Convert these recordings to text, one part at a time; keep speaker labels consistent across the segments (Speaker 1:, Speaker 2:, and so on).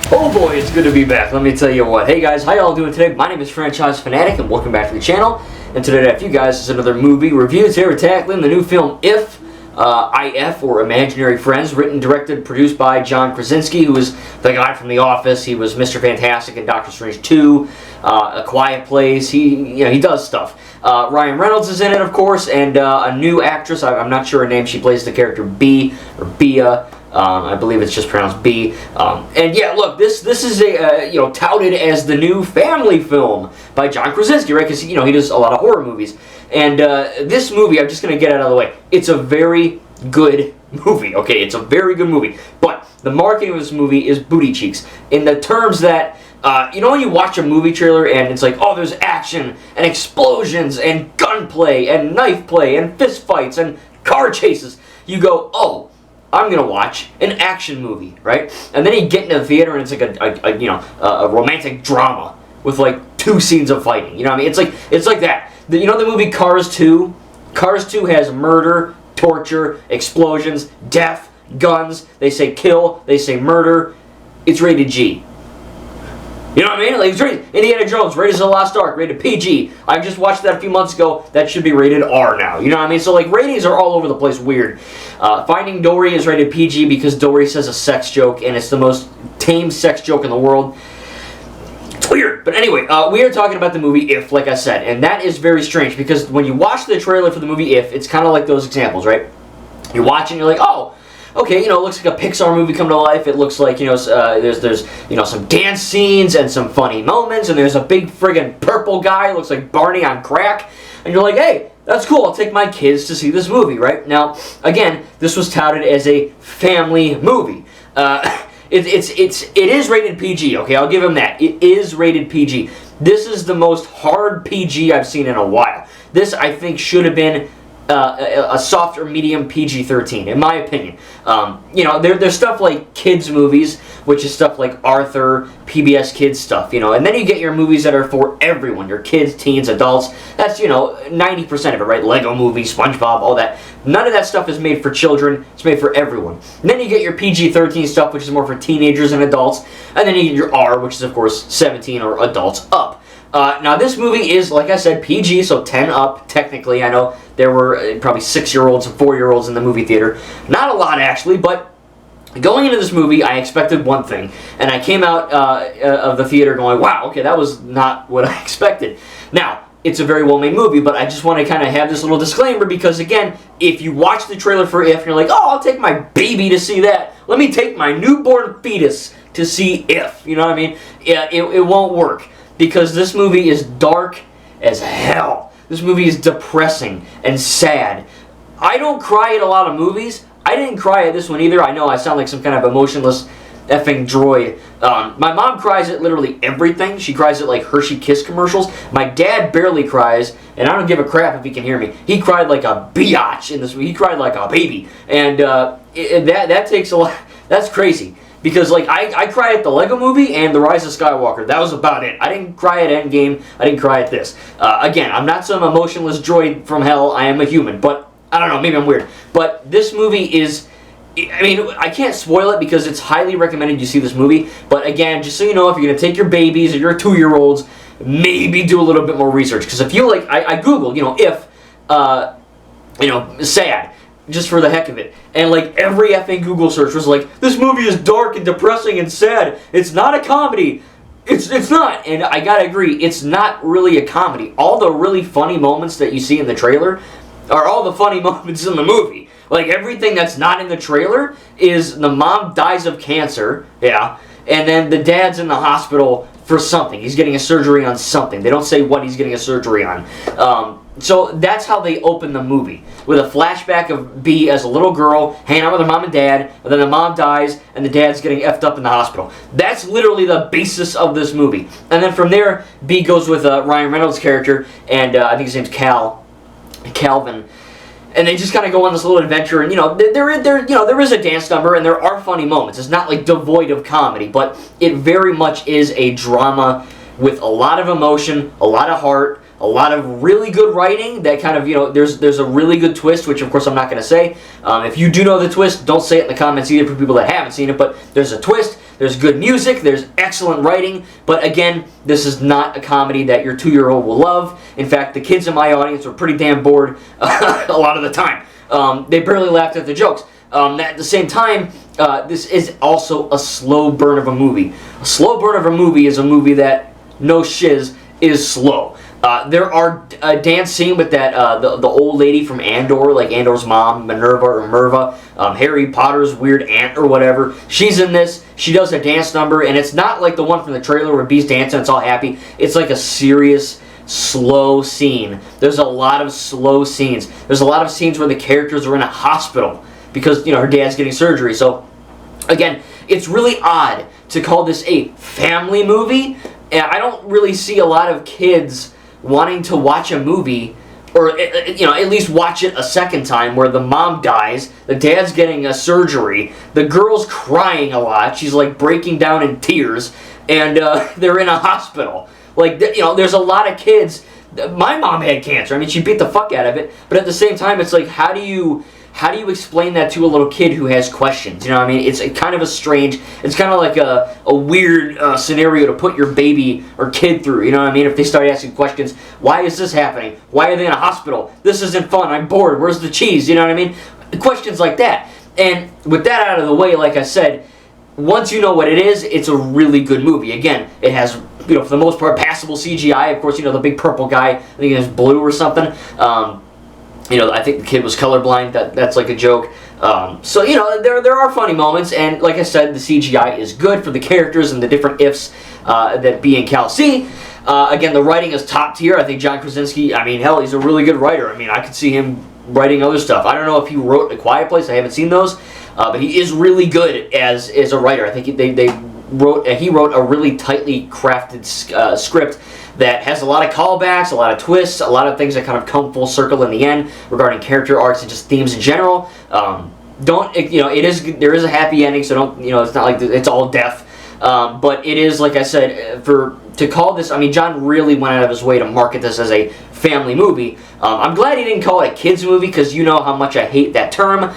Speaker 1: Oh boy, it's good to be back. Let me tell you what. Hey guys, how y'all doing today? My name is Franchise Fanatic and welcome back to the channel. And today I have you guys is another movie review. Today we're tackling the new film If, IF, or Imaginary Friends, written, directed, produced by John Krasinski, who is the guy from The Office. He was Mr. Fantastic in Doctor Strange 2, A Quiet Place. He does stuff. Ryan Reynolds is in it, of course, and a new actress. I'm not sure her name. She plays the character B, or Bia. I believe it's just pronounced B. And yeah, look, this is a touted as the new family film by John Krasinski, right? Because he does a lot of horror movies. And this movie, I'm just gonna get out of the way. It's a very good movie. Okay, it's a very good movie. But the marketing of this movie is booty cheeks in the terms that when you watch a movie trailer and it's like, oh, there's action and explosions and gunplay and knife play and fist fights and car chases, you go, oh, I'm gonna watch an action movie, right? And then you get into the theater and it's like a romantic drama with like 2 scenes of fighting. You know what I mean? It's like that. The movie Cars 2? Cars 2 has murder, torture, explosions, death, guns. They say kill. They say murder. It's rated G. You know what I mean? Like, it's rated Indiana Jones, rated as the Lost Ark, rated PG. I just watched that a few months ago. That should be rated R now. You know what I mean? So, like, ratings are all over the place weird. Finding Dory is rated PG because Dory says a sex joke, and it's the most tame sex joke in the world. It's weird. But anyway, we are talking about the movie If, like I said, and that is very strange because when you watch the trailer for the movie If, it's kind of like those examples, right? You're watching, you're like, oh, okay, it looks like a Pixar movie come to life. It looks like, there's some dance scenes and some funny moments, and there's a big friggin' purple guy who looks like Barney on crack, and you're like, hey, that's cool, I'll take my kids to see this movie, right? Now, again, this was touted as a family movie. It is rated PG, okay, I'll give him that. It is rated PG. This is the most hard PG I've seen in a while. This, I think, should have been a soft or medium PG-13, in my opinion. There's stuff like kids movies, which is stuff like Arthur, PBS Kids stuff, and then you get your movies that are for everyone, your kids, teens, adults. That's, 90% of it, right? Lego Movie, SpongeBob, all that. None of that stuff is made for children. It's made for everyone. And then you get your PG-13 stuff, which is more for teenagers and adults. And then you get your R, which is, of course, 17 or adults up. Now, this movie is, like I said, PG, so 10 up, technically. I know there were probably 6-year-olds and 4-year-olds in the movie theater. Not a lot, actually, but going into this movie, I expected one thing. And I came out of the theater going, wow, okay, that was not what I expected. Now, it's a very well-made movie, but I just want to kind of have this little disclaimer because, again, if you watch the trailer for If and you're like, oh, I'll take my baby to see that. Let me take my newborn fetus to see If. You know what I mean? Yeah, it won't work. Because this movie is dark as hell. This movie is depressing and sad. I don't cry at a lot of movies. I didn't cry at this one either. I know I sound like some kind of emotionless effing droid. My mom cries at literally everything. She cries at like Hershey Kiss commercials. My dad barely cries, and I don't give a crap if he can hear me. He cried like a biatch in this movie. He cried like a baby. And that takes a lot. That's crazy. Because, like, I cried at the Lego Movie and The Rise of Skywalker. That was about it. I didn't cry at Endgame. I didn't cry at this. Again, I'm not some emotionless droid from hell. I am a human. But, I don't know, maybe I'm weird. But this movie is... I mean, I can't spoil it because it's highly recommended you see this movie. But, again, just so you know, if you're going to take your babies or your 2-year-olds, maybe do a little bit more research. Because if you, like... I Googled, if, sad... just for the heck of it. And like every effing Google search was like, this movie is dark and depressing and sad. It's not a comedy. It's not. And I gotta agree, it's not really a comedy. All the really funny moments that you see in the trailer are all the funny moments in the movie. Like everything that's not in the trailer is the mom dies of cancer, yeah, and then the dad's in the hospital for something. He's getting a surgery on something. They don't say what he's getting a surgery on. So that's how they open the movie, with a flashback of B as a little girl hanging out with her mom and dad, and then the mom dies and the dad's getting effed up in the hospital. That's literally the basis of this movie. And then from there, B goes with Ryan Reynolds' character, and I think his name's Calvin. And they just kind of go on this little adventure, and there is a dance number, and there are funny moments. It's not like devoid of comedy, but it very much is a drama with a lot of emotion, a lot of heart, a lot of really good writing that kind of, there's a really good twist, which of course I'm not going to say. If you do know the twist, don't say it in the comments either for people that haven't seen it, but there's a twist. There's good music, there's excellent writing, but again, this is not a comedy that your 2-year-old will love. In fact, the kids in my audience were pretty damn bored a lot of the time. They barely laughed at the jokes. At the same time, this is also a slow burn of a movie. A slow burn of a movie is a movie that, no shiz, is slow. There are a dance scene with that the old lady from Andor, like Andor's mom, Minerva or Merva, Harry Potter's weird aunt or whatever. She's in this. She does a dance number, and it's not like the one from the trailer where Bee's dancing, it's all happy. It's like a serious, slow scene. There's a lot of slow scenes. There's a lot of scenes where the characters are in a hospital because, you know, her dad's getting surgery. So, again, it's really odd to call this a family movie. And I don't really see a lot of kids wanting to watch a movie, or you know, at least watch it a second time, where the mom dies, the dad's getting a surgery, the girl's crying a lot, she's like breaking down in tears, and they're in a hospital. Like, you know, there's a lot of kids. My mom had cancer. I mean, she beat the fuck out of it, but at the same time, it's like, how do you explain that to a little kid who has questions? You know what I mean? It's kind of a strange, it's kind of like a weird scenario to put your baby or kid through. You know what I mean? If they start asking questions, why is this happening? Why are they in a hospital? This isn't fun. I'm bored. Where's the cheese? You know what I mean? Questions like that. And with that out of the way, like I said, once you know what it is, it's a really good movie. Again, it has, you know, for the most part, passable CGI. Of course, you know, the big purple guy, I think it's blue or something. You know, I think the kid was colorblind. That's like a joke. So, you know, there are funny moments, and like I said, the CGI is good for the characters and the different ifs that Bee and Cal see. Again, the writing is top tier. I think John Krasinski, I mean, hell, he's a really good writer. I mean, I could see him writing other stuff. I don't know if he wrote A Quiet Place. I haven't seen those. But he is really good as a writer. I think he wrote a really tightly crafted script that has a lot of callbacks, a lot of twists, a lot of things that kind of come full circle in the end regarding character arcs and just themes in general. There is a happy ending, so don't, you know, it's not like it's all death. But it is, like I said, to call this, I mean, John really went out of his way to market this as a family movie. I'm glad he didn't call it a kids movie, because you know how much I hate that term.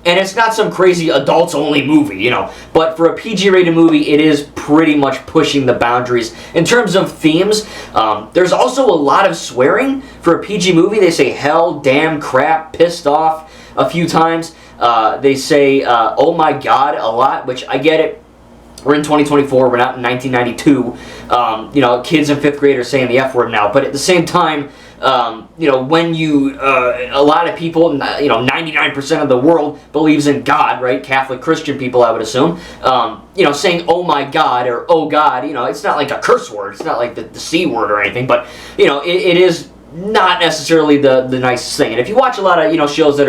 Speaker 1: And it's not some crazy adults-only movie, you know. But for a PG-rated movie, it is pretty much pushing the boundaries. In terms of themes, there's also a lot of swearing. For a PG movie, they say hell, damn, crap, pissed off a few times. They say, oh my god, a lot, which I get it. We're in 2024, we're not in 1992. You know, kids in 5th grade are saying the F word now. But at the same time, you know, when a lot of people, you know, 99% of the world believes in God, right? Catholic Christian people, I would assume. You know, saying oh my God or oh God, you know, it's not like a curse word. It's not like the C word or anything, but, you know, it is not necessarily the nicest thing. And if you watch a lot of, you know, shows that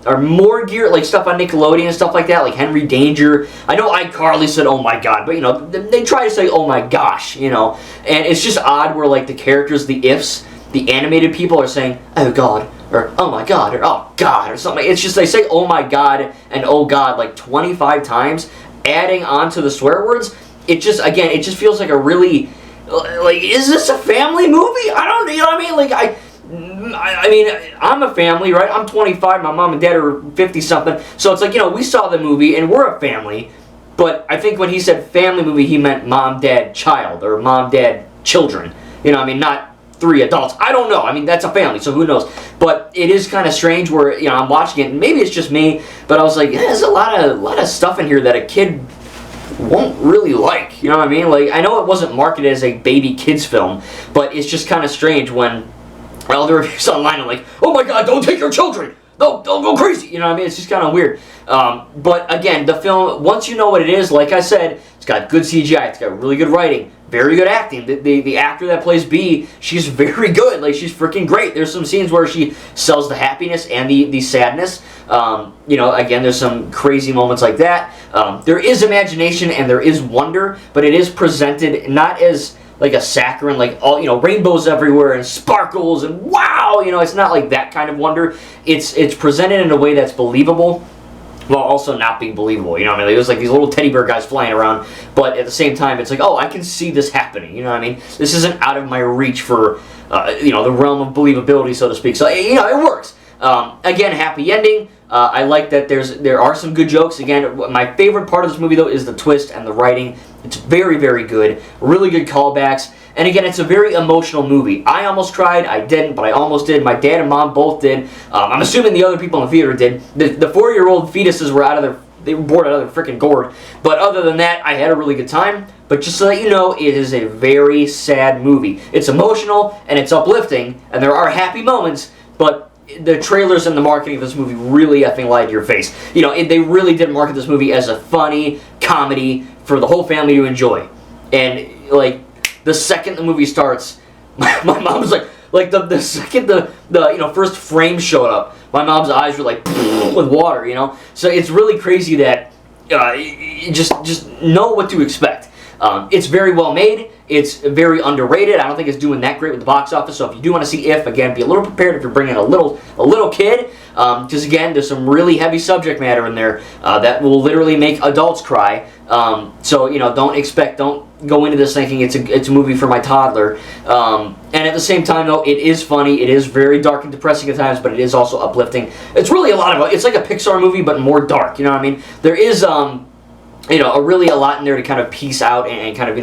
Speaker 1: are more geared, like stuff on Nickelodeon and stuff like that, like Henry Danger. I know iCarly said, oh my god, but, you know, they try to say, oh my gosh, you know. And it's just odd where, like, the characters, the ifs, the animated people are saying, oh god, or oh my god, or oh god, or something. It's just, they say oh my god and oh god like 25 times, adding on to the swear words. It just, again, it just feels like a really, like, is this a family movie? I don't, you know what I mean? Like, I mean, I'm a family, right? I'm 25, my mom and dad are 50-something. So it's like, you know, we saw the movie and we're a family. But I think when he said family movie, he meant mom, dad, child, or mom, dad, children. You know, I mean, not 3 adults. I don't know. I mean, that's a family, so who knows? But it is kind of strange where, you know, I'm watching it, and maybe it's just me, but I was like, there's a lot of stuff in here that a kid won't really like. You know what I mean? Like, I know it wasn't marketed as a baby kids film, but it's just kind of strange when all the reviews online are like, oh my god, don't take your children! They'll go crazy! You know what I mean? It's just kind of weird. But again, the film, once you know what it is, like I said, it's got good CGI, it's got really good writing, very good acting. The actor that plays Bee, she's very good. Like, she's freaking great. There's some scenes where she sells the happiness and the sadness. You know, again, there's some crazy moments like that. There is imagination and there is wonder, but it is presented not as like a saccharine, like all, you know, rainbows everywhere and sparkles and wow, you know, it's not like that kind of wonder. It's presented in a way that's believable, while also not being believable. You know what I mean? It was like these little teddy bear guys flying around, but at the same time, it's like, oh, I can see this happening. You know what I mean? This isn't out of my reach for, you know, the realm of believability, so to speak. So, you know, it works. Again, happy ending. I like that there are some good jokes. Again, my favorite part of this movie, though, is the twist and the writing. It's very, very good. Really good callbacks. And again, it's a very emotional movie. I almost cried. I didn't, but I almost did. My dad and mom both did. I'm assuming the other people in the theater did. The 4-year-old fetuses were they were bored out of their freaking gourd. But other than that, I had a really good time. But just to let you know, it is a very sad movie. It's emotional and it's uplifting, and there are happy moments, but the trailers and the marketing of this movie really effing lied to your face. You know, they really did market this movie as a funny comedy for the whole family to enjoy. And like the second the movie starts, my mom was like the second the first frame showed up, my mom's eyes were like with water, you know. So it's really crazy that just know what to expect. It's very well made. It's very underrated. I don't think it's doing that great with the box office. So if you do want to see If, again, be a little prepared if you're bringing a little kid, because again, there's some really heavy subject matter in there that will literally make adults cry. So you know, don't go into this thinking it's a movie for my toddler. And at the same time, though, it is funny. It is very dark and depressing at times, but it is also uplifting. It's really it's like a Pixar movie, but more dark. You know what I mean? There is really a lot in there to kind of piece out and kind of,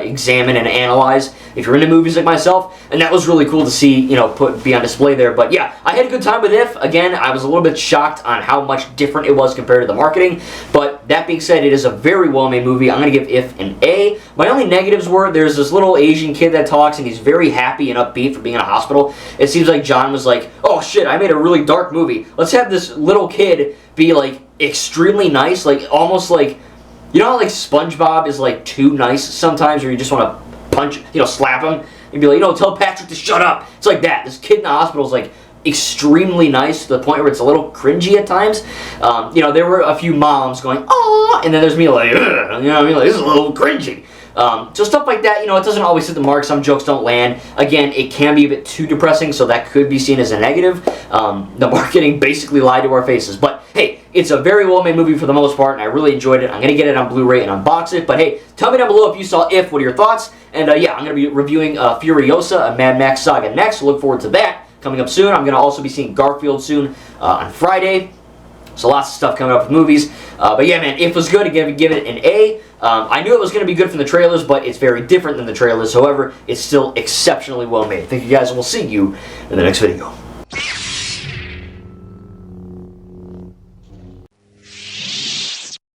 Speaker 1: examine and analyze if you're into movies like myself. And that was really cool to see, be on display there. But yeah, I had a good time with If. Again, I was a little bit shocked on how much different it was compared to the marketing. But that being said, it is a very well-made movie. I'm going to give If an A. My only negatives were there's this little Asian kid that talks, and he's very happy and upbeat for being in a hospital. It seems like John was like, oh shit, I made a really dark movie. Let's have this little kid be like extremely nice, like almost like, you know how like SpongeBob is like too nice sometimes, or you just want to punch, slap him and be like, tell Patrick to shut up. It's like that. This kid in the hospital is like extremely nice to the point where it's a little cringy at times. There were a few moms going, oh, and then there's me like, ugh, you know what I mean? Like, this is a little cringy. So stuff like that, it doesn't always hit the mark. Some jokes don't land. Again, it can be a bit too depressing, so that could be seen as a negative. The marketing basically lied to our faces. But hey, it's a very well-made movie for the most part, and I really enjoyed it. I'm going to get it on Blu-ray and unbox it. But hey, tell me down below if you saw If. What are your thoughts? And yeah, I'm going to be reviewing Furiosa, a Mad Max saga next. So look forward to that coming up soon. I'm going to also be seeing Garfield soon on Friday. So lots of stuff coming up with movies. But yeah, man, If was good. Again, give it an A. I knew it was going to be good from the trailers, but it's very different than the trailers. However, it's still exceptionally well made. Thank you guys, and we'll see you in the next video.